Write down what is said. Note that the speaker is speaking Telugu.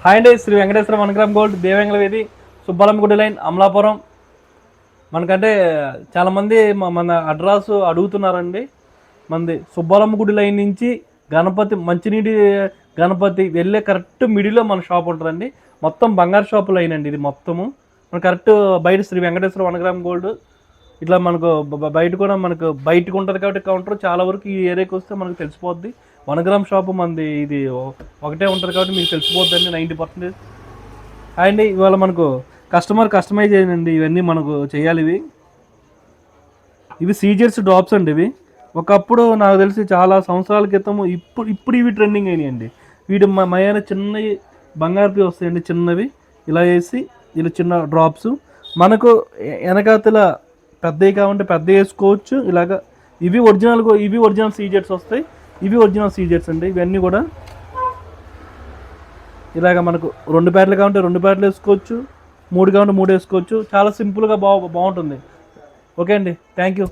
హాయ్ అండి, శ్రీ వెంకటేశ్వర 1 గ్రామ్ గోల్డ్ దేవేంద్ర వీధి సుబ్బలమ్మగుడి లైన్ అమలాపురం. మనకంటే చాలామంది మన అడ్రస్ అడుగుతున్నారండి. మనది సుబ్బలమ్మగుడి లైన్ నుంచి గణపతి మంచినీటి గణపతి వెళ్ళే కరెక్ట్ మిడిల్లో మన షాప్ ఉంటుందండి. మొత్తం బంగారు షాపు లైన్ అండి ఇది మొత్తము. మన కరెక్ట్ బయట శ్రీ వెంకటేశ్వర 1 గ్రామ్ గోల్డ్ ఇట్లా మనకు బయట కూడా మనకు బయటకు ఉంటుంది కాబట్టి కౌంటర్ చాలా వరకు ఈ ఏరియాకి వస్తే మనకు తెలిసిపోద్ది. 1 గ్రామ్ షాపు మనది ఇది ఒకటే ఉంటుంది కాబట్టి మీకు తెలిసిపోద్ది అండి 90%. అండి ఇవాళ మనకు కస్టమైజ్ అయ్యిందండి. ఇవన్నీ మనకు చేయాలి. ఇవి సీజర్స్ డ్రాప్స్ అండి. ఇవి ఒకప్పుడు నాకు తెలిసి చాలా సంవత్సరాల క్రితం, ఇప్పుడు ఇవి ట్రెండింగ్ అయినాయండి. వీటి మయాన చిన్నవి బంగారుపి వస్తాయండి. చిన్నవి ఇలా వేసి ఇలా చిన్న డ్రాప్స్ మనకు వెనకాతల పెద్దవి కావాలంటే పెద్ద వేసుకోవచ్చు. ఇలాగా ఇవి ఒరిజినల్ సీజర్స్ వస్తాయి. ఇవి ఒరిజినల్ సీజర్స్ అండి. ఇవన్నీ కూడా ఇలాగ మనకు 2 ప్యాడ్లు కావాలంటే 2 ప్యాడ్లు వేసుకోవచ్చు, 3 కావాలంటే 3 వేసుకోవచ్చు. చాలా సింపుల్గా బాగుంటుంది. ఓకే అండి, థ్యాంక్ యూ.